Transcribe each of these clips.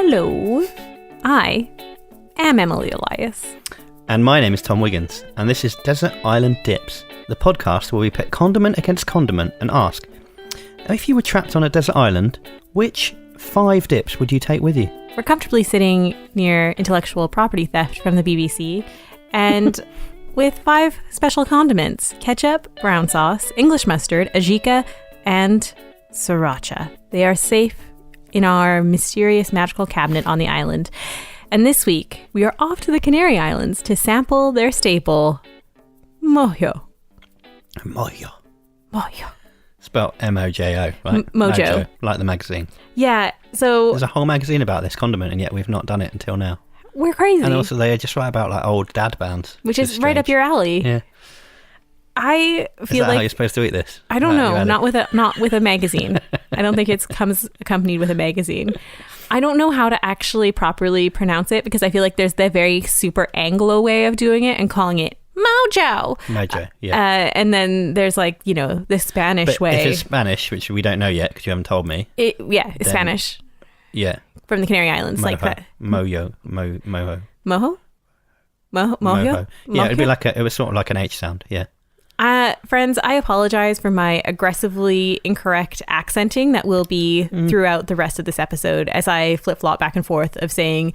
Hello, I am Emily Elias. And my name is Tom Wiggins, and this is Desert Island Dips, the podcast where we pit condiment against condiment and ask, if you were trapped on a desert island, which 5 dips would you take with you? We're comfortably sitting near intellectual property theft from the BBC, and with 5 special condiments: ketchup, brown sauce, English mustard, ajika, and sriracha. They are safe in our mysterious magical cabinet on the island. And this week, we are off to the Canary Islands to sample their staple, mojo. Mojo. Mojo. Spelled M-O-J-O, right? Mojo. Like the magazine. Yeah, so... There's a whole magazine about this condiment, and yet we've not done it until now. We're crazy. And also, they just write about like old dad bands. Which is right up your alley. Yeah. I feel is that like... how you're supposed to eat this? I don't know. Not with a magazine. I don't think it comes accompanied with a magazine. I don't know how to actually properly pronounce it because I feel like there's the very super Anglo way of doing it and calling it mojo. Mojo, yeah. And then there's like, you know, the Spanish way. If it's Spanish, which we don't know yet because you haven't told me. It's Spanish. Yeah. From the Canary Islands, Mojo. like that. Mojo. Mojo? Mojo. Yeah, it was sort of like an H sound, yeah. Friends, I apologize for my aggressively incorrect accenting that will be throughout the rest of this episode as I flip-flop back and forth of saying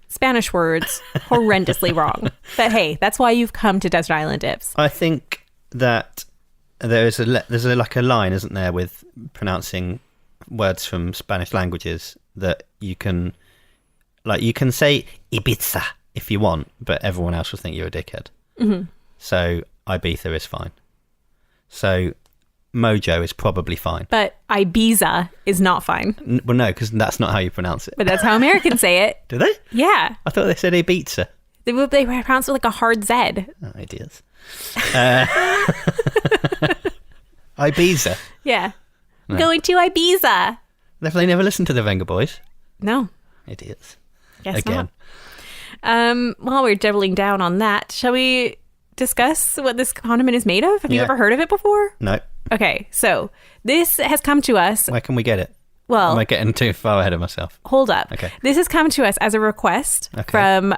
Spanish words horrendously wrong. But hey, that's why you've come to Desert Island Dips. I think that there's a line, isn't there, with pronouncing words from Spanish languages that you can say Ibiza if you want, but everyone else will think you're a dickhead. Mm-hmm. So Ibiza is fine. So mojo is probably fine. But Ibiza is not fine. Well, no, because that's not how you pronounce it. But that's how Americans say it. Do they? Yeah. I thought they said Ibiza. They pronounce it like a hard Z. Oh, idiots. Ibiza. Yeah. No. Going to Ibiza. Have they never listened to the Venga Boys? No. Idiots. Guess Again. Not. While we're doubling down on that, shall we discuss what this condiment is made of? Have you ever heard of it before? No. Okay, so this has come to us. Where can we get it? Well, am I getting too far ahead of myself? Hold up. Okay. This has come to us as a request from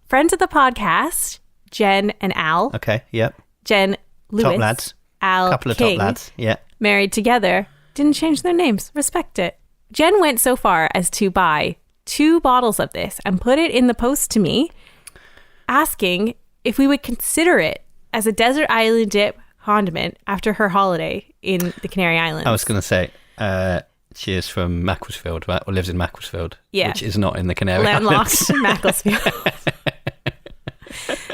friends of the podcast, Jen and Al. Okay, yep. Jen Lewis. Top lads. Al Couple of King, top lads, yeah. Married together. Didn't change their names. Respect it. Jen went so far as to buy 2 bottles of this and put it in the post to me, asking if we would consider it as a desert island dip condiment after her holiday in the Canary Islands. I was going to say, she is from Macclesfield, right? Or lives in Macclesfield, which is not in the Canary Landlocked Islands. Macclesfield.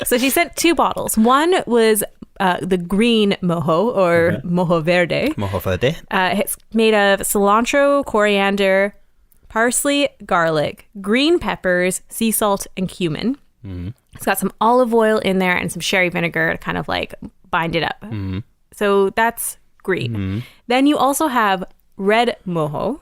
So she sent 2 bottles. One was the green mojo, or mojo verde. Mojo verde. It's made of cilantro, coriander, parsley, garlic, green peppers, sea salt, and cumin. Mm. It's got some olive oil in there and some sherry vinegar to kind of like bind it up. Mm. So that's green. Mm. Then you also have red mojo,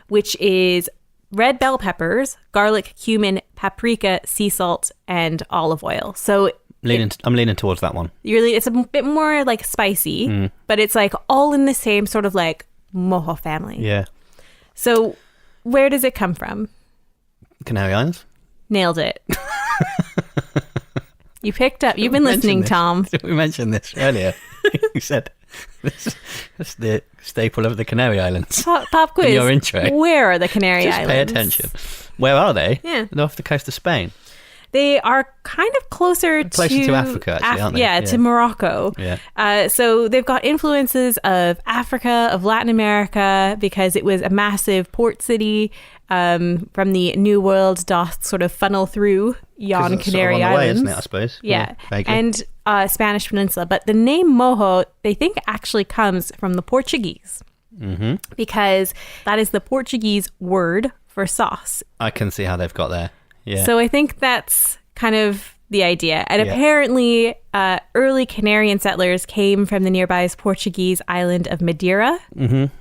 which is red bell peppers, garlic, cumin, paprika, sea salt, and olive oil. So I'm leaning towards that one. It's a bit more like spicy, but it's like all in the same sort of like mojo family. Yeah. So where does it come from? Canary Islands. Nailed it. You picked up. You've been listening, Tom. We mentioned this earlier. You said that's the staple of the Canary Islands. Pop quiz. In your intro. Where are the Canary Islands? Pay attention. Where are they? Yeah. They're off the coast of Spain. They are kind of closer to Africa, actually, aren't they? Yeah, to Morocco. Yeah. So they've got influences of Africa, of Latin America, because it was a massive port city from the New World doth sort of funnel through yon Canary sort of on the Islands. way, isn't it, I suppose? Yeah. And Spanish Peninsula. But the name mojo, they think actually comes from the Portuguese. Mm-hmm. Because that is the Portuguese word for sauce. I can see how they've got there. Yeah. So I think that's kind of the idea. And apparently early Canarian settlers came from the nearby Portuguese island of Madeira. Mm-hmm.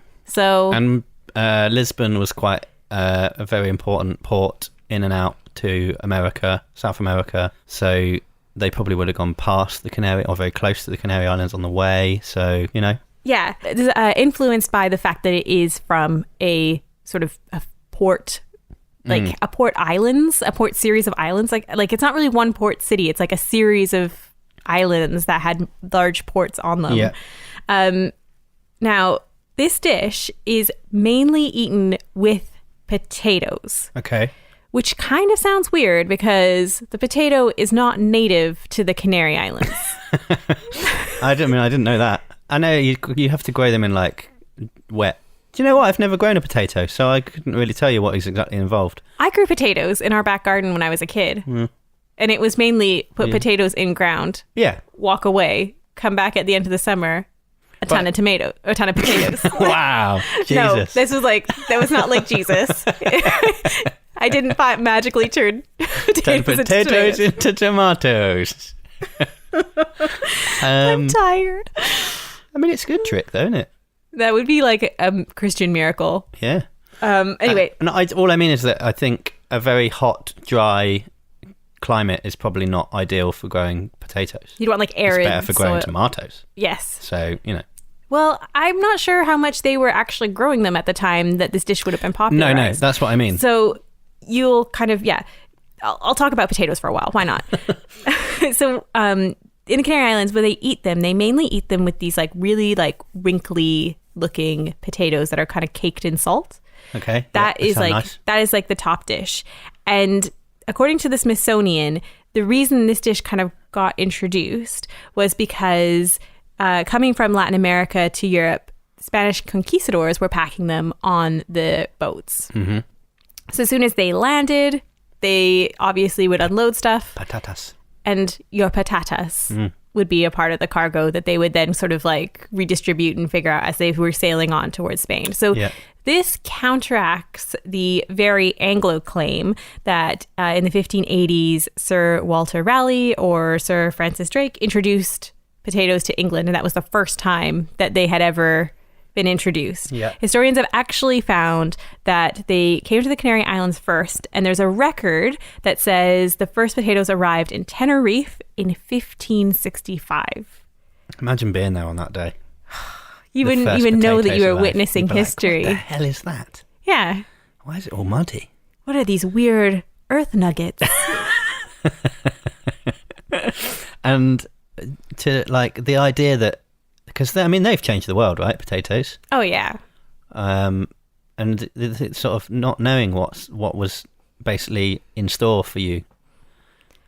And Lisbon was quite a very important port in and out to America, South America. So they probably would have gone past the Canary, or very close to the Canary Islands on the way. So, you know. Yeah. Influenced by the fact that it is from a sort of a port like a port series of islands. Like it's not really one port city. It's like a series of islands that had large ports on them. Yeah. Now, this dish is mainly eaten with potatoes. Okay. Which kind of sounds weird because the potato is not native to the Canary Islands. I didn't know that. I know you have to grow them in like wet. Do you know what? I've never grown a potato, so I couldn't really tell you what is exactly involved. I grew potatoes in our back garden when I was a kid. And it was mainly put potatoes in ground. Yeah. Walk away, come back at the end of the summer, a ton of potatoes. Wow. Jesus. No, that was not like Jesus. I didn't magically turn potatoes into tomatoes. I'm tired. I mean, it's a good trick, though, isn't it? That would be like a Christian miracle. Yeah. Anyway. All I mean is that I think a very hot, dry climate is probably not ideal for growing potatoes. You'd want like arid It's better for growing soil. tomatoes. Yes. So, Well, I'm not sure how much they were actually growing them at the time that this dish would have been popular. No, that's what I mean. So you'll kind of, I'll talk about potatoes for a while. Why not? So in the Canary Islands, when they eat them, they mainly eat them with these like really like wrinkly looking potatoes that are kind of caked in salt. Okay. That is like the top dish. And according to the Smithsonian, the reason this dish kind of got introduced was because coming from Latin America to Europe, Spanish conquistadors were packing them on the boats. Mm-hmm. So as soon as they landed, they obviously would unload stuff. Patatas. And your patatas would be a part of the cargo that they would then sort of like redistribute and figure out as they were sailing on towards Spain. So this counteracts the very Anglo claim that in the 1580s, Sir Walter Raleigh or Sir Francis Drake introduced potatoes to England. And that was the first time that they had ever been introduced. Yeah. Historians have actually found that they came to the Canary Islands first, and there's a record that says the first potatoes arrived in Tenerife in 1565. Imagine being there on that day. You wouldn't even know that you were witnessing history. Like, what the hell is that? Yeah. Why is it all muddy? What are these weird earth nuggets? And to like the idea that, because they've changed the world, right? Potatoes. Oh yeah. And it's sort of not knowing what was basically in store for you.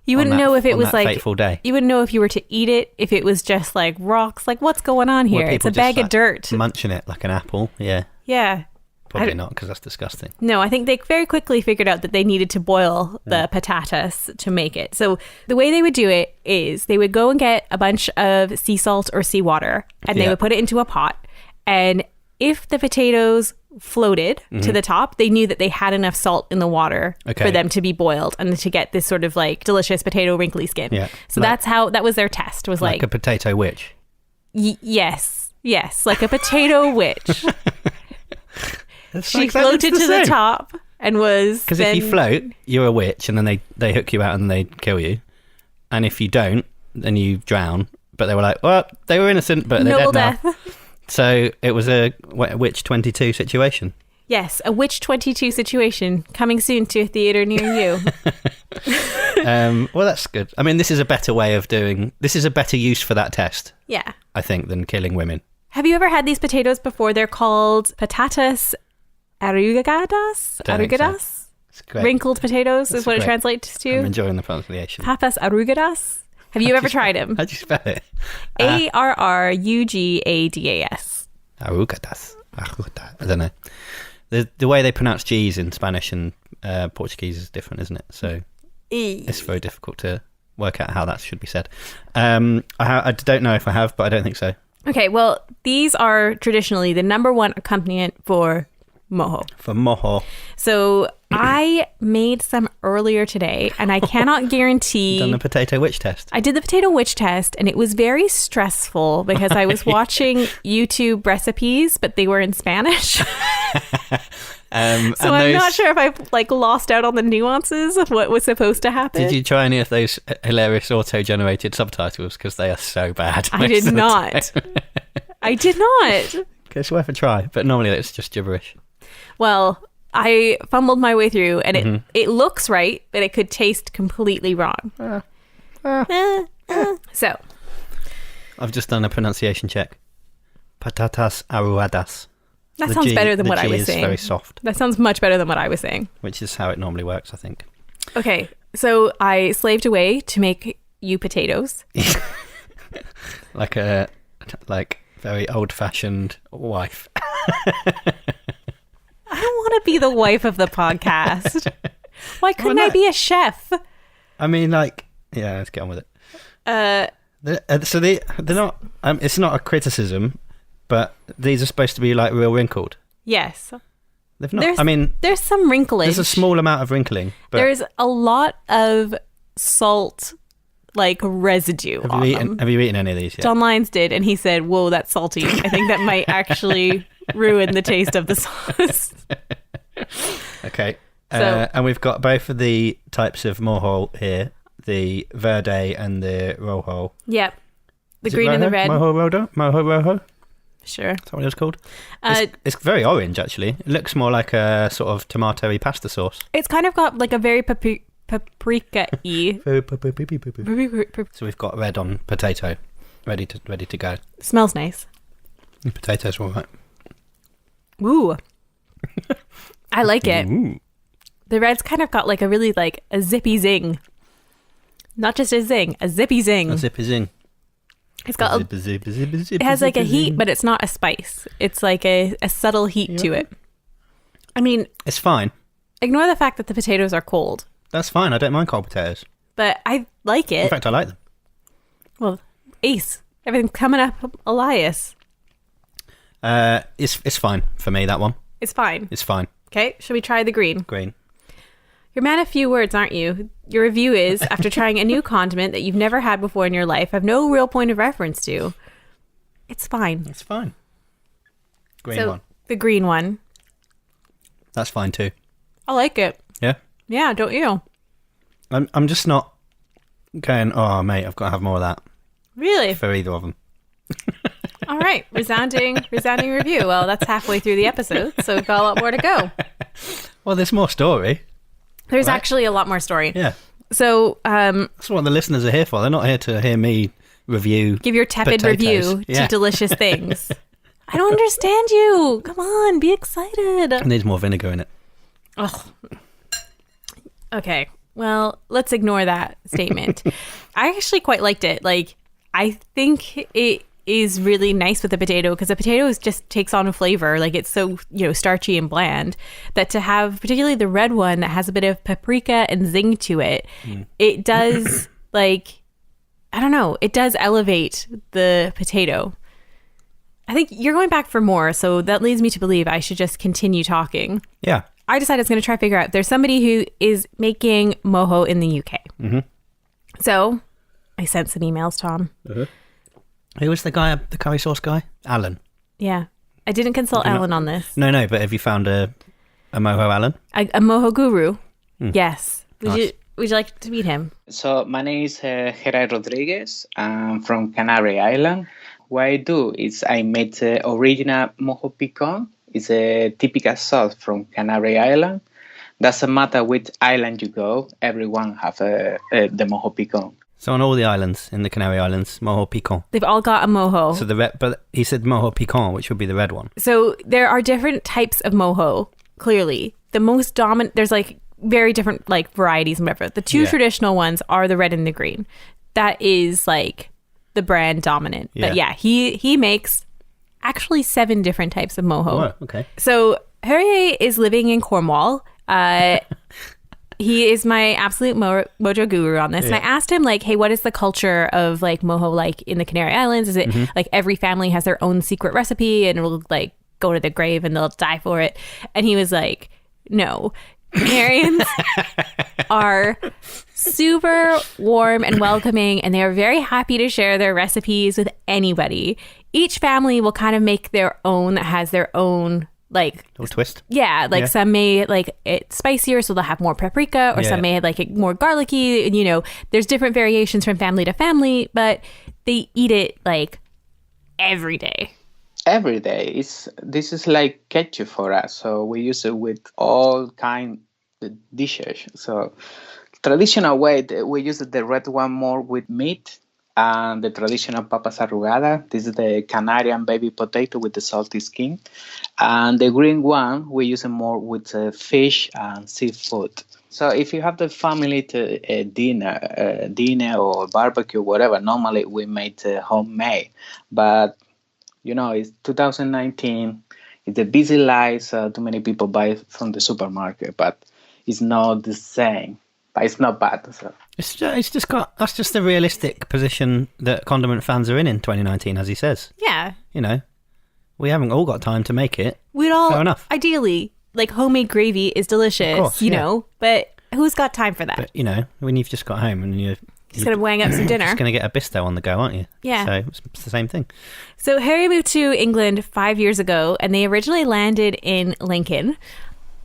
You wouldn't know if it was like fateful day. You wouldn't know if you were to eat it, if it was just like rocks. Like, what's going on here? It's a bag of dirt. Munching it like an apple. Yeah. Yeah. Probably not, because that's disgusting. No, I think they very quickly figured out that they needed to boil the patatas to make it. So the way they would do it is they would go and get a bunch of sea salt or seawater, and they would put it into a pot. And if the potatoes floated to the top, they knew that they had enough salt in the water for them to be boiled and to get this sort of like delicious potato wrinkly skin. Yeah. So that was their test, was like a potato witch. Yes, like a potato witch. She floated to the top and was... Because if you float, you're a witch, and then they hook you out and they kill you. And if you don't, then you drown. But they were like, well, they were innocent, but they're dead now. So it was a Witch 22 situation. Yes, a Witch 22 situation coming soon to a theatre near you. Well, that's good. I mean, this is a better use for that test. Yeah. I think, than killing women. Have you ever had these potatoes before? They're called patatas arrugadas. Arrugadas? It's great. Wrinkled potatoes is what it translates to. I'm enjoying the pronunciation. Papas arrugadas. Have you ever tried them? How'd you spell it? Arrugadas. Arrugadas. I don't know. The way they pronounce G's in Spanish and Portuguese is different, isn't it? So it's very difficult to work out how that should be said. I don't know if I have, but I don't think so. Okay, well, these are traditionally the number one accompaniment for mojo. So I made some earlier today, and I cannot guarantee... Done the potato witch test. I did the potato witch test, and it was very stressful because I was watching YouTube recipes, but they were in Spanish. So I'm not sure if I lost out on the nuances of what was supposed to happen. Did you try any of those hilarious auto-generated subtitles? Because they are so bad. I did not. I did not. It's worth a try, but normally it's just gibberish. Well, I fumbled my way through, and it looks right, but it could taste completely wrong. So, I've just done a pronunciation check. Patatas arrugadas. that sounds better than what I was is saying. very soft, That sounds much better than what I was saying. which is how it normally works, I think. Okay, so I slaved away to make you potatoes. Like very old-fashioned wife. I don't want to be the wife of the podcast. Why couldn't I be a chef? I mean, let's get on with it. So they're not. It's not a criticism, but these are supposed to be like real wrinkled. Yes. They've not. There's some wrinkling. There's a small amount of wrinkling. But There's a lot of salt, like residue. have you eaten any of these yet? John Lyons did, and he said, "Whoa, that's salty. I think that might actually ruin the taste of the sauce." Okay. So- And we've got both of the types of mojo here, the verde and the rojo. Yep. The Is it green and the red. Mojo rojo? Sure. Is that what it's called? Uh, It's very orange, actually. It looks more like a sort of tomato-y pasta sauce. It's kind of got like a very paprika-y. So we've got red on potato, ready to go. Smells nice. The potatoes are all right. Ooh. I like it. Ooh. The red's kind of got like a really like a zippy zing. Not just a zing, a zippy zing. A zip is in. It's got it has like a heat, but it's not a spice. It's like a subtle heat to it. I mean, It's fine. ignore the fact that the potatoes are cold, That's fine. I don't mind cold potatoes. but I like In it. fact, I like them. Well, Ace, everything coming up, Elias. It's fine for me, that one. It's fine. It's fine. Okay, should we try the green? Green. You're a man of few words, aren't you? Your review is, after trying a new condiment that you've never had before in your life, have no real point of reference to. It's fine. It's fine. Green So, one. the green one. That's fine too. I like it. Yeah? Yeah, don't you? I'm just not going, oh, mate, I've got to have more of that Really? for either of them. All right. Resounding review. Well, that's halfway through the episode, so we've got a lot more to go. Well, there's more story. There's Right. actually a lot more story. Yeah. So, That's what the listeners are here for. They're not here to hear me review. give your tepid Potatoes. review Yeah. to delicious things. I don't understand you. Come on, be excited. It needs more vinegar in it. Oh. Okay. Well, let's ignore that statement. I actually quite liked it. Like, I think it is really nice with the potato because the potato just takes on a flavor. Like, it's so, starchy and bland that to have particularly the red one that has a bit of paprika and zing to it, it does like, I don't know, it does elevate the potato. I think you're going back for more, so that leads me to believe I should just continue talking. Yeah. I decided I was going to try to figure out if there's somebody who is making mojo in the UK. Mm-hmm. So I sent some emails, Tom. Who was the guy, the curry sauce guy? Alan. Yeah. I didn't consult Alan on this. No, but have you found a mojo Alan? A mojo guru. Yes. Nice. Would you like to meet him? So my name is Gerard Rodriguez. I'm from Canary Island. What I do is I make the original mojo picon. It's a typical sauce from Canary Island. Doesn't matter which island you go, everyone have the mojo picon. So on all the islands, in the Canary Islands, mojo piquant. They've all got a mojo. So the red, but he said mojo piquant, which would be the red one. So there are different types of mojo, clearly. The most dominant, there's like very different like varieties and whatever. The two Yeah. traditional ones are the red and the green. That is like the brand dominant. Yeah. But yeah, he makes actually 7 different types of mojo. Oh, okay. So Harrier is living in Cornwall. He is my absolute mojo guru on this. And I asked him like, hey, what is the culture of like mojo like in the Canary Islands? Is it like every family has their own secret recipe and will like go to the grave and they'll die for it? And he was like, no. Canarians are super warm and welcoming, and they are very happy to share their recipes with anybody. Each family will kind of make their own that has their own like Little twist. yeah, like Yeah. some may like it spicier, so they'll have more paprika, or Yeah. some may like it more garlicky. And there's different variations from family to family, but they eat it like every day. every day. This is like ketchup for us, so we use it with all kind of dishes. So traditional way, we use the red one more with meat, and the traditional papas arrugada. This is the Canarian baby potato with the salty skin, and the green one we use it more with fish and seafood. So if you have the family to dinner or barbecue, whatever, normally we make homemade. But it's 2019. It's a busy life, so too many people buy from the supermarket, but it's not the same. But it's not bad. So. It's just that's just the realistic position that condiment fans are in 2019, as he says. Yeah. We haven't all got time to make it. We'd all, fair enough. Ideally, like homemade gravy is delicious, Of course, yeah. But who's got time for that? But, when you've just got home and you're just going to wang up some dinner. Just going to get a bisto on the go, aren't you? Yeah. So it's the same thing. So Harry moved to England 5 years ago, and they originally landed in Lincoln.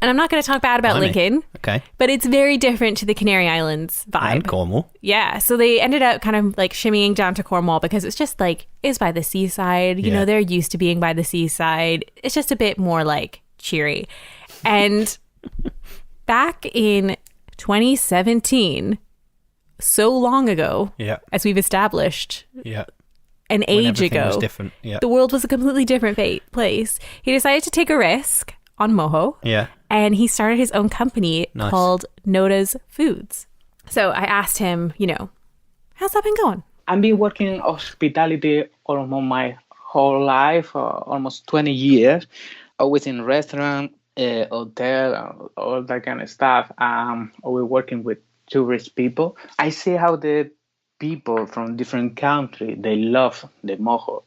And I'm not going to talk bad about Lincoln. Okay. But it's very different to the Canary Islands vibe. And Cornwall. Yeah. So they ended up kind of like shimmying down to Cornwall because it's just like, it's by the seaside. You know, they're used to being by the seaside. It's just a bit more like cheery. And back in 2017, so long ago, as we've established, an age ago, was different. The world was a completely different place. He decided to take a risk on Moho. Yeah. And he started his own company called Noda's Foods. So I asked him, how's that been going? I've been working in hospitality almost my whole life, almost 20 years, always in restaurant, hotel, all that kind of stuff. Always working with tourist people. I see how the people from different countries, they love the mojo.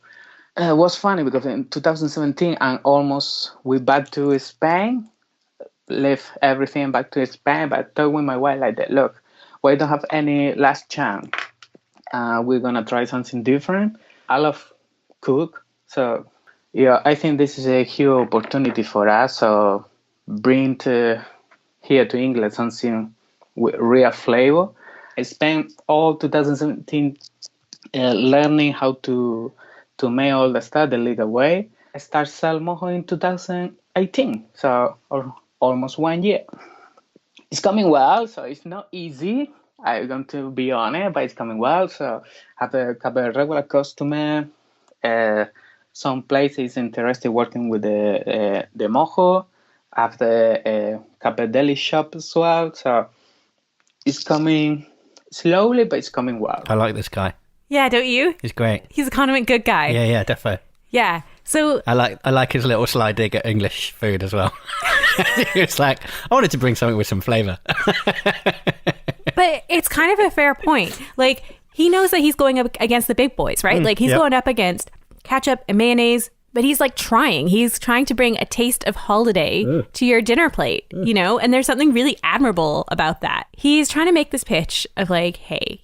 It was funny because in 2017, and almost we back to Spain, left everything back to Spain, but I told with my wife like that, look, we don't have any last chance. We're going to try something different. I love cook. So, I think this is a huge opportunity for us. So bring here to England something with real flavor. I spent all 2017 learning how to make all the stuff the legal way. I started selling mojo in 2018, so almost 1 year. It's coming well, so it's not easy. I'm going to be honest, but it's coming well. So I have a couple of regular customers. Some places interested working with the mojo. I have a couple of deli shops as well. So it's coming slowly, but it's coming well. I like this guy. Yeah, don't you? He's great. He's a condiment good guy. Yeah, definitely. Yeah. So I like his little sly dig at English food as well. It's like, I wanted to bring something with some flavour. But it's kind of a fair point. Like, he knows that he's going up against the big boys, right? Like, he's going up against ketchup and mayonnaise, but he's like trying. He's trying to bring a taste of holiday to your dinner plate, and there's something really admirable about that. He's trying to make this pitch of like, hey,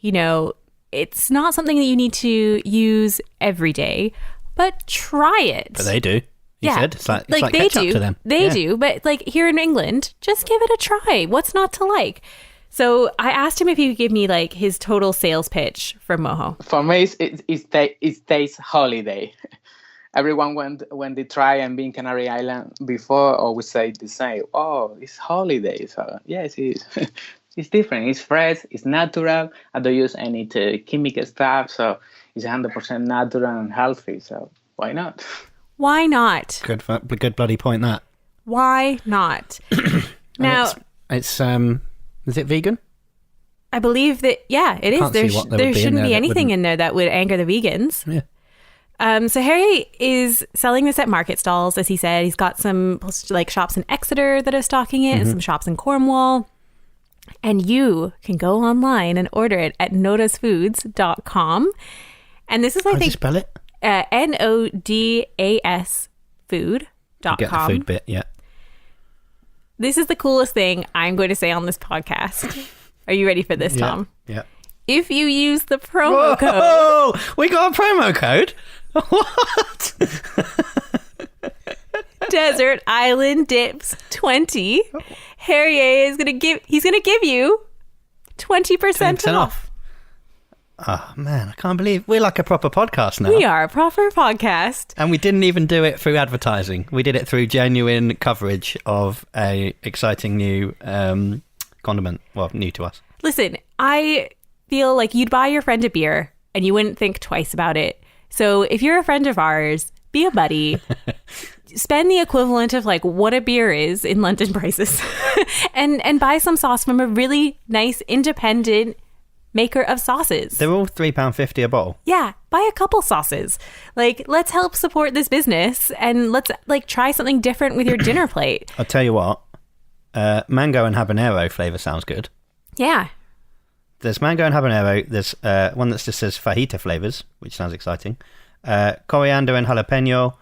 it's not something that you need to use every day, but try it. But they do. He said it's like they ketchup do. to them. They do, but like here in England, just give it a try. What's not to like? So I asked him if he could give me like his total sales pitch for mojo. For me, it tastes holiday. Everyone when they try and be in Canary Island before always say the same. Oh, it's holiday. So yes, it is. It's different. It's fresh. It's natural. I don't use any chemical stuff, so it's 100% natural and healthy. So why not? Why not? Good bloody point. That. Why not? Now it's is it vegan? I believe that. Yeah, it is. There shouldn't be anything in there that would anger the vegans. Yeah. So Harry is selling this at market stalls, as he said. He's got some like shops in Exeter that are stocking it, and some shops in Cornwall. And you can go online and order it at nodasfoods.com. And this is, I think... How do you spell it? NODAS food.com. Get the food bit, yeah. This is the coolest thing I'm going to say on this podcast. Are you ready for this, Tom? Yeah. If you use the promo code... Oh, we got a promo code? What? Desert Island Dips 20. Harry is going to give you 20% off. Oh, man, I can't believe we're like a proper podcast now. We are a proper podcast. And we didn't even do it through advertising. We did it through genuine coverage of a exciting new condiment. Well, new to us. Listen, I feel like you'd buy your friend a beer and you wouldn't think twice about it. So if you're a friend of ours, be a buddy. Spend the equivalent of like what a beer is in London prices and buy some sauce from a really nice independent maker of sauces. They're all £3.50 a bottle. Yeah, buy a couple sauces. Like, let's help support this business and let's like try something different with your dinner plate. I'll tell you what, mango and habanero flavour sounds good. Yeah. There's mango and habanero. There's one that just says fajita flavours, which sounds exciting. Coriander and jalapeno,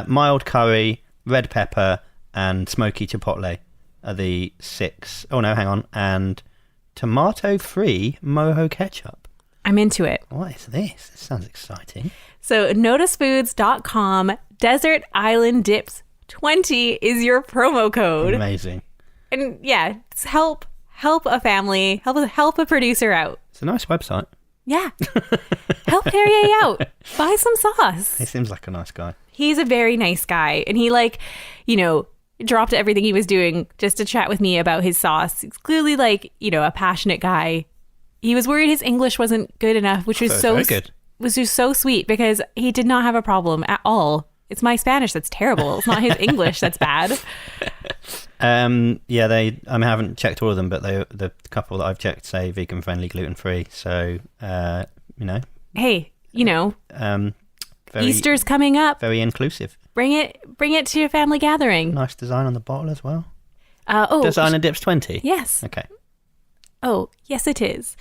mild curry, red pepper, and smoky chipotle are the 6. Oh no, hang on. And tomato-free mojo ketchup. I'm into it. What is this? This sounds exciting. So noticefoods.com, Desert Island Dips 20 is your promo code. Amazing. And yeah, it's help a family, help a producer out. It's a nice website. Yeah. Help Perrier out. Buy some sauce. He seems like a nice guy. He's a very nice guy. And he like, you know, dropped everything he was doing just to chat with me about his sauce. He's clearly like, you know, a passionate guy. He was worried his English wasn't good enough, which was very good. Was just so sweet because he did not have a problem at all. It's my Spanish that's terrible. It's not his English that's bad. Yeah, I haven't checked all of them, but the couple that I've checked say vegan friendly, gluten free. So, you know. Hey, you know, very, Easter's coming up. Very inclusive. Bring it to your family gathering. Nice design on the bottle as well. Oh, Desert Island Dips 20? Yes. Okay. Oh, yes, it is.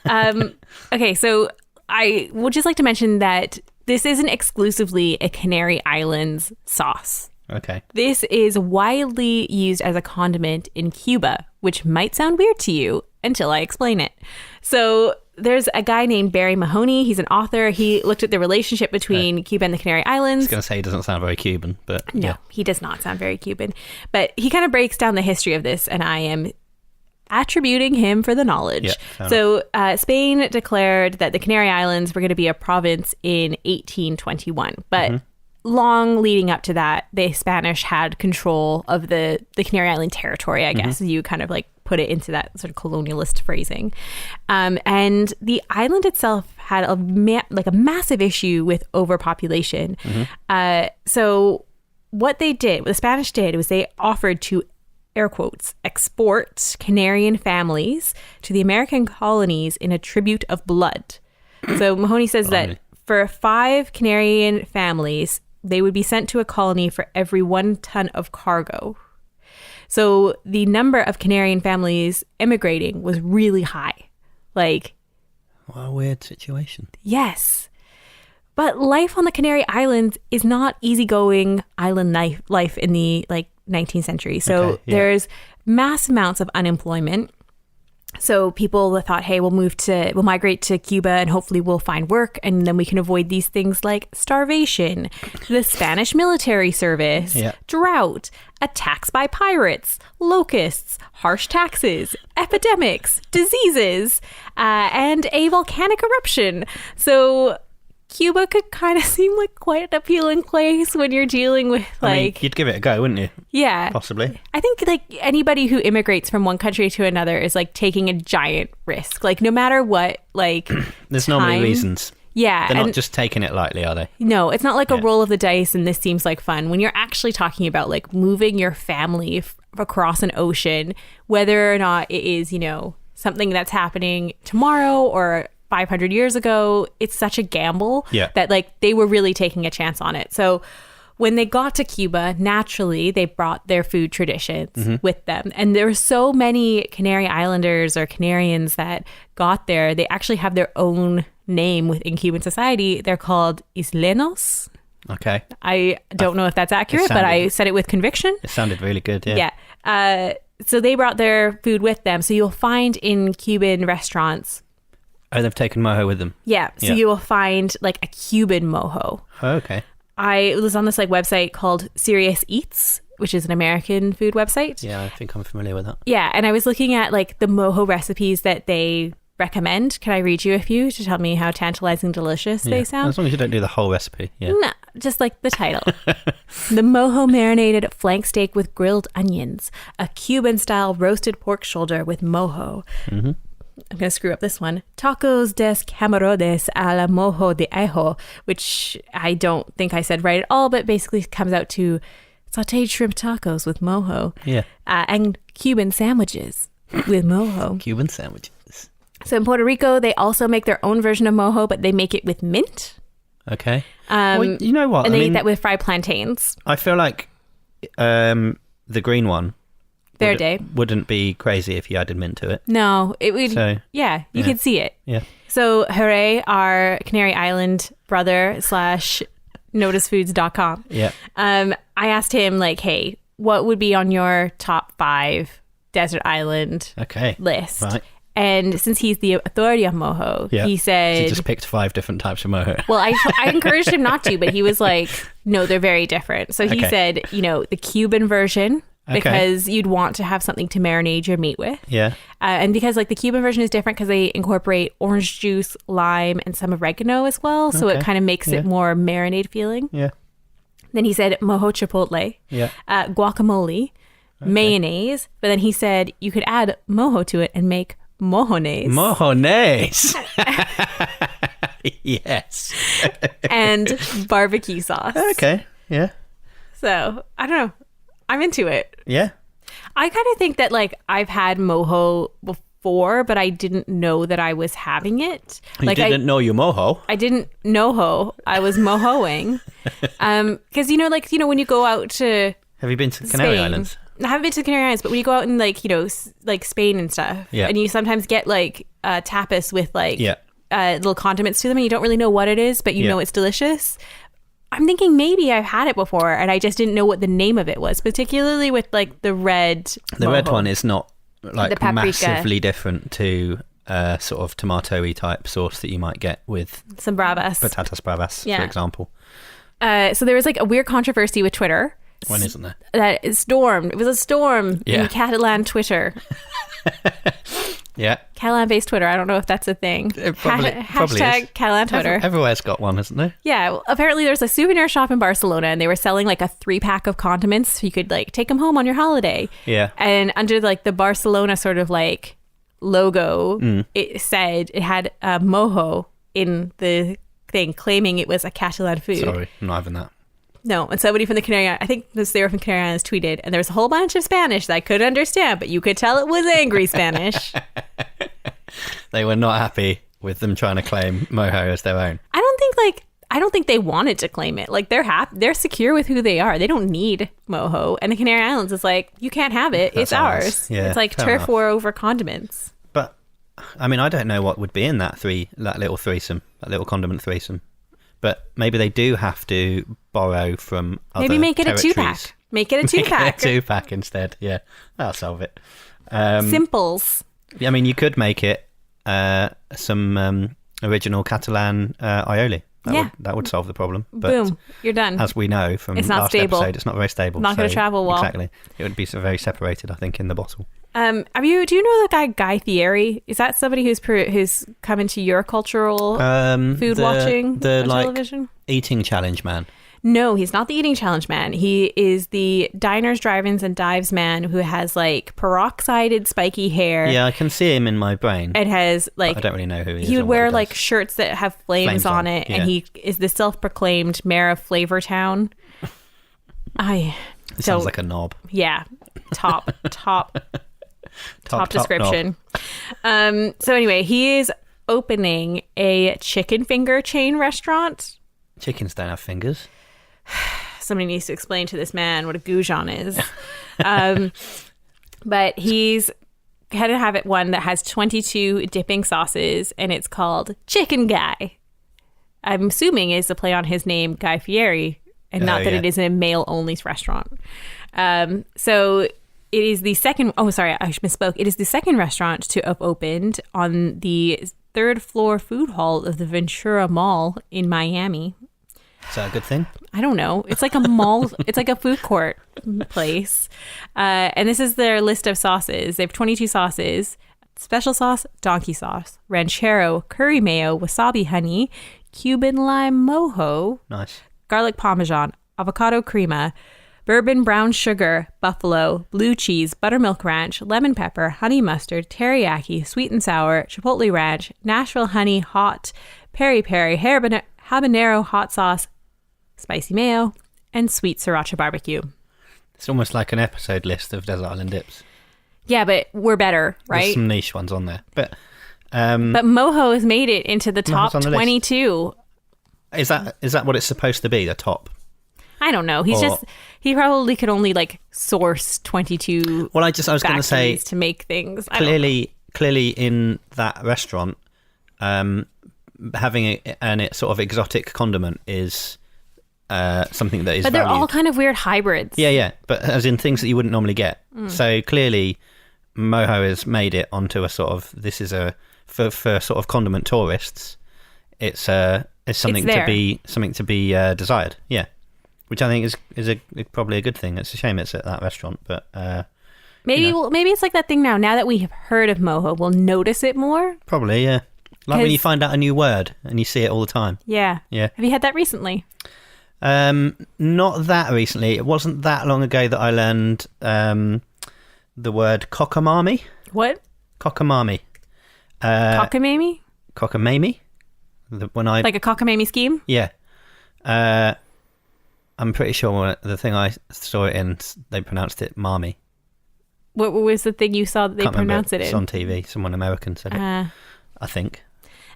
Okay, so I would just like to mention that this isn't exclusively a Canary Islands sauce. Okay. This is widely used as a condiment in Cuba, which might sound weird to you until I explain it. So there's a guy named Barry Mahoney. He's an author. He looked at the relationship between Cuba and the Canary Islands. I was going to say he doesn't sound very Cuban, but no, yeah. He does not sound very Cuban. But he kind of breaks down the history of this, and I am attributing him for the knowledge. Yeah, so Spain declared that the Canary Islands were going to be a province in 1821. But long leading up to that, the Spanish had control of the Canary Island territory, I guess. You kind of like put it into that sort of colonialist phrasing. And the island itself had a massive issue with overpopulation. So what the Spanish did was they offered to, air quotes, export Canarian families to the American colonies in a tribute of blood. So Mahoney says that for 5 Canarian families, they would be sent to a colony for every 1 ton of cargo. So the number of Canarian families immigrating was really high. Like, what a weird situation. Yes. But life on the Canary Islands is not easygoing island life in the 19th century. So there's mass amounts of unemployment. So people thought, hey, we'll migrate to Cuba and hopefully we'll find work and then we can avoid these things like starvation, the Spanish military service, drought, attacks by pirates, locusts, harsh taxes, epidemics, diseases, and a volcanic eruption. So Cuba could kind of seem like quite an appealing place when you're dealing with I mean, you'd give it a go, wouldn't you? Yeah. Possibly. I think like anybody who immigrates from one country to another is like taking a giant risk. Like no matter what, like there's normally reasons. Yeah. They're not just taking it lightly, are they? No, it's not like a roll of the dice and this seems like fun. When you're actually talking about like moving your family across an ocean, whether or not it is, you know, something that's happening tomorrow or 500 years ago, it's such a gamble that like they were really taking a chance on it. So when they got to Cuba, naturally they brought their food traditions with them. And there were so many Canary Islanders or Canarians that got there. They actually have their own name within Cuban society. They're called Islenos. Okay. I don't know if that's accurate, but I said it with conviction. It sounded really good, yeah. Yeah. So they brought their food with them. So you'll find in Cuban restaurants. Oh, they've taken mojo with them. Yeah. So you will find like a Cuban mojo. Oh, okay. I was on this like website called Serious Eats, which is an American food website. Yeah, I think I'm familiar with that. Yeah. And I was looking at like the mojo recipes that they recommend. Can I read you a few to tell me how tantalizing delicious they sound? As long as you don't do the whole recipe. Yeah. No, just like the title. The mojo marinated flank steak with grilled onions. A Cuban-style roasted pork shoulder with mojo. Mm-hmm. I'm going to screw up this one. Tacos de camarones a la mojo de ajo, which I don't think I said right at all, but basically comes out to sauteed shrimp tacos with mojo. Yeah. And Cuban sandwiches with mojo. Cuban sandwiches. So in Puerto Rico, they also make their own version of mojo, but they make it with mint. Okay. Well, you know what? And they eat that with fried plantains. I feel like the green one Verde. wouldn't be crazy if you added mint to it. No, it would. So, you could see it. Yeah. So Hooray, our Canary Island brother / noticefoods.com. Yeah. I asked him like, hey, what would be on your top 5 desert island Okay. list? Right. And since he's the authority on mojo, Yeah. he said... So you just picked 5 different types of mojo. Well, I encouraged him not to, but he was like, no, they're very different. So he Okay. said, the Cuban version, Okay. because you'd want to have something to marinate your meat with. Yeah. And because like the Cuban version is different because they incorporate orange juice, lime, and some oregano as well. So it Okay. kind of makes Yeah. it more marinade feeling. Yeah. Then he said mojo chipotle, Yeah. guacamole, mayonnaise. But then he said you could add mojo to it and make mojones Mojones. Yes. and barbecue sauce. Okay. Yeah. So I don't know. I'm into it. Yeah. I kind of think that like I've had mojo before, but I didn't know that I was having it. You Like didn't know you mojo. I didn't know I was mojoing. Because when you go out to Have you been to the Canary Spain, Islands? I haven't been to the Canary Islands, but when you go out in like like Spain and stuff, Yeah. and you sometimes get like tapas with like Yeah. little condiments to them, and you don't really know what it is, but you Yeah. know it's delicious. I'm thinking maybe I've had it before, and I just didn't know what the name of it was, particularly with like the red. The red mojo. one is not like The paprika. massively different to sort of tomato-y type sauce that you might get with Some bravas. patatas bravas, Yeah. for example. So there was like a weird controversy with Twitter. When isn't there? That it stormed. It was a storm Yeah. in Catalan Twitter. Yeah. Catalan-based Twitter. I don't know if that's a thing. It probably Hashtag is. Catalan Twitter. Everywhere's got one, hasn't there? Yeah, well, apparently there's a souvenir shop in Barcelona, and they were selling like a 3-pack of condiments, so you could like take them home on your holiday. Yeah. And under like the Barcelona sort of like logo, Mm. it said it had mojo in the thing, claiming it was a Catalan food. Sorry, I'm not having that. No, and somebody from the Canary Islands, I think they were from Canary Islands, tweeted, and there was a whole bunch of Spanish that I couldn't understand, but you could tell it was angry Spanish. They were not happy with them trying to claim mojo as their own. I don't think they wanted to claim it. Like they're secure with who they are. They don't need mojo. And the Canary Islands is like, you can't have it. That's It's ours. Yeah, it's like fair turf enough. war over condiments. But I mean, I don't know what would be in that little threesome, that little condiment threesome. But maybe they do have to borrow from other Maybe make it territories. a 2-pack. Make it a 2-pack. Make it a 2-pack instead. Yeah, that'll solve it. Simples. I mean, you could make it some original Catalan aioli. That would solve the problem. But Boom. You're done. as we know from It's not last stable. episode, it's not very stable. Not gonna so- travel well. Exactly. It would be very separated, I think, in the bottle. Do you know the guy Guy Fieri? Is that somebody who's come into your cultural food watching the on like television? eating challenge man. No, he's not the eating challenge man. He is the diners, drive-ins, and dives man who has like peroxided spiky hair. Yeah, I can see him in my brain. And has like I don't really know who he is. he or would what wear does. like shirts that have flames on it, yeah. and he is the self-proclaimed mayor of Flavortown. It sounds like a knob. Yeah, top Top description. So anyway, he is opening a chicken finger chain restaurant. knob. Chickens don't have fingers. Somebody needs to explain to this man what a goujon is. But he's had to have it one that has 22 dipping sauces, and it's called Chicken Guy. I'm assuming is a play on his name, Guy Fieri, and not that yeah. it is a male-only restaurant. So it is the second... Oh, sorry, I misspoke. It is the second restaurant to have opened on the third floor food hall of the Ventura Mall in Miami. Is that a good thing? I don't know. It's like a mall. It's like a food court place. And this is their list of sauces. They have 22 sauces. special sauce, donkey sauce, ranchero, curry mayo, wasabi honey, Cuban lime mojo, Nice. garlic parmesan, avocado crema, bourbon brown sugar, buffalo, blue cheese, buttermilk ranch, lemon pepper, honey mustard, teriyaki, sweet and sour, chipotle ranch, Nashville honey hot, peri peri, habanero hot sauce, spicy mayo, and sweet sriracha barbecue. It's almost like an episode list of Desert Island dips. Yeah, but we're better, There's right? some niche ones on there. But But Mojo has made it into the top on the list. 22. is that what it's supposed to be, the top? I don't know. He probably could only like source 22 Well, I was going to say, factories to make things. I don't know. clearly in that restaurant, having an sort of exotic condiment is something that is But they're valued. all kind of weird hybrids. Yeah, but as in things that you wouldn't normally get. So clearly, Mojo has made it onto a sort of, this is for sort of condiment tourists. It's something It's to be desired. Yeah, which I think is probably a good thing. It's a shame it's at that restaurant, but Maybe maybe it's like that thing now. Now that we have heard of Mojo, we'll notice it more. probably yeah. Like when 'Cause- you find out a new word and you see it all the time. Yeah. Yeah. Have you had that recently? Not that recently. It wasn't that long ago that I learned the word cockamamie. What? Cockamamie. Cockamamie? Cockamamie. When Like a cockamamie scheme? yeah. I'm pretty sure the thing I saw it in, they pronounced it marmy. What was the thing you saw that they Can't remember. pronounced it It's in? on TV. Someone American said it. I think.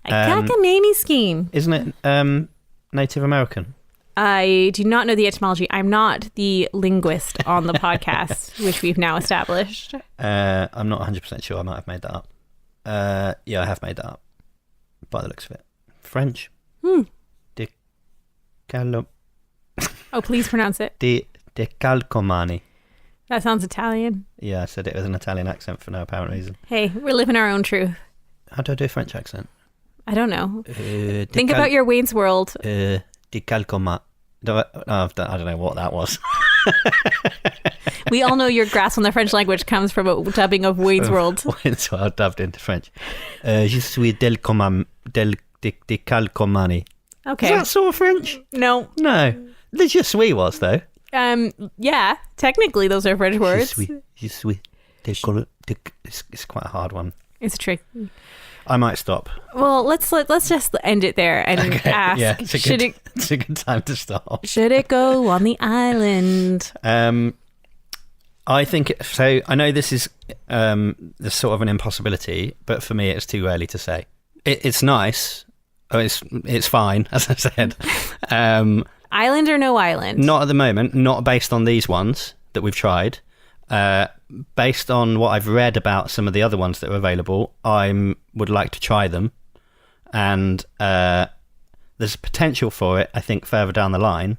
A cockamamie scheme. Isn't it Native American? I do not know the etymology. I'm not the linguist on the podcast, which we've now established. I'm not 100% sure. I might have made that up. Yeah, I have made that up. By the looks of it. French. Oh, please pronounce it. Decalcomani. That sounds Italian. Yeah, I said it with an Italian accent for no apparent reason. Hey, we're living our own truth. How do I do a French accent? I don't know. Think about your Wayne's World. Decalcoma. I don't know what that was. We all know your grasp on the French language comes from a dubbing of Wayne's World. So I dubbed into French. Je suis decalcomani. Okay. Is that sort of French? No. No. The je suis was, though. Yeah, technically those are French words. Je suis. It's quite a hard one. It's a trick. I might stop. Well, let's just end it there and ask. Yeah, it's a good time to stop. Should it go on the island? I think so. I know this is there's sort of an impossibility, but for me, it's too early to say. It's nice. Oh, it's fine, as I said. Island or no island? Not at the moment. Not based on these ones that we've tried. Based on what I've read about some of the other ones that are available, I would like to try them, and there's potential for it. I think further down the line.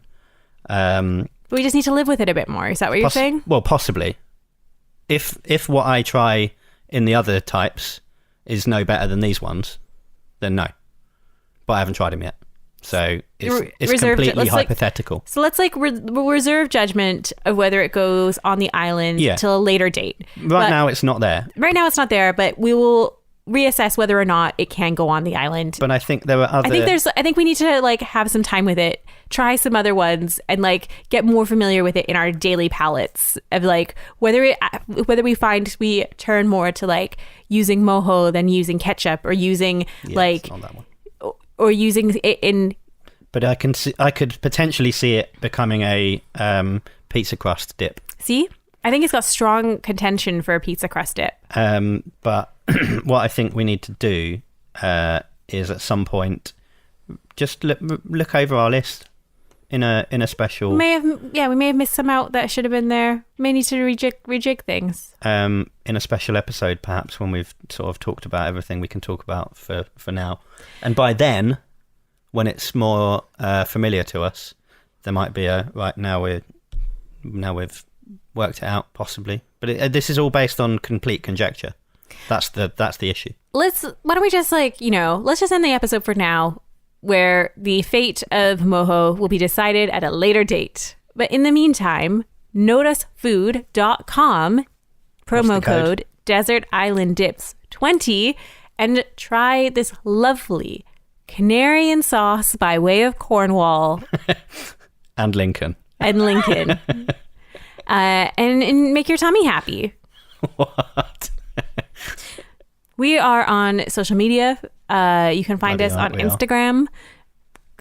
We just need to live with it a bit more. Is that what you're saying? Well, possibly. If what I try in the other types is no better than these ones, then no. But I haven't tried them yet, so it's completely hypothetical. So let's we'll reserve judgment of whether it goes on the island till a later date. Right now, it's not there. Right now, it's not there, but we will reassess whether or not it can go on the island. But I think there are other. I think we need to have some time with it, try some other ones, and get more familiar with it in our daily palates of whether we find we turn more to using mojo than using ketchup or using it's not that one. or using it in. But I could potentially see it becoming a pizza crust dip. See, I think it's got strong contention for a pizza crust dip. But what I think we need to do is at some point just look over our list in a special. We may have missed some out that should have been there. May need to rejig things. In a special episode, perhaps when we've sort of talked about everything we can talk about for now, and by then, when it's more familiar to us, there might be now we've worked it out possibly. But this is all based on complete conjecture. That's the issue. Why don't we just let's just end the episode for now, where the fate of mojo will be decided at a later date. But in the meantime, noticefood.com, promo code Desert Island Dips 2020 and try this lovely Canarian sauce by way of Cornwall And Lincoln. and Lincoln. And make your tummy happy. What? We are on social media. You can find Bloody us right, on we are. Instagram.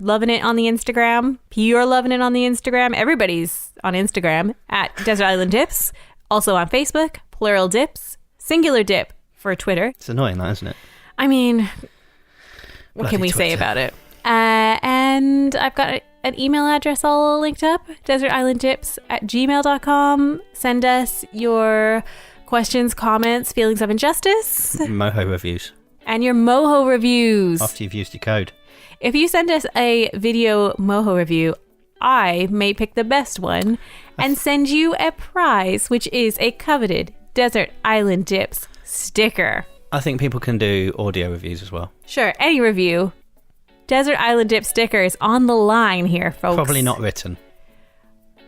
Loving it on the Instagram. You're loving it on the Instagram. Everybody's on Instagram at Desert Island Dips. Also on Facebook, plural dips, singular dip for Twitter. It's annoying, that, isn't it? I mean, what Bloody can we say Twitter. about it? And I've got an email address all linked up, desertislanddips@gmail.com. Send us your questions, comments, feelings of injustice, Moho reviews. and your Moho reviews. After you've used your code. If you send us a video Moho review, I may pick the best one and send you a prize, which is a coveted Desert Island Dips sticker. I think people can do audio reviews as well. Sure, any review. Desert Island Dip sticker is on the line here, folks. Probably not written.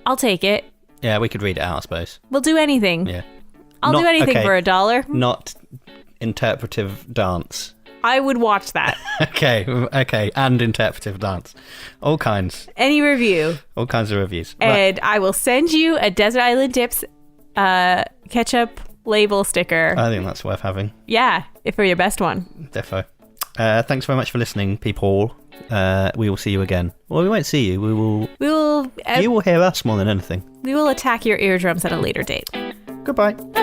I'll take it. Yeah, we could read it out, I suppose. We'll do anything. Yeah. I'll Not- do anything okay. for $1. Not interpretive dance. I would watch that. Okay, and interpretive dance. All kinds. Any review. All kinds of reviews. Right. And I will send you a Desert Island Dips ketchup label sticker. I think that's worth having. Yeah, for your best one. Defo. Thanks very much for listening, people. We will see you again. Well, we won't see you. We will. You You will hear us more than anything. we will attack your eardrums at a later date. Goodbye. Bye.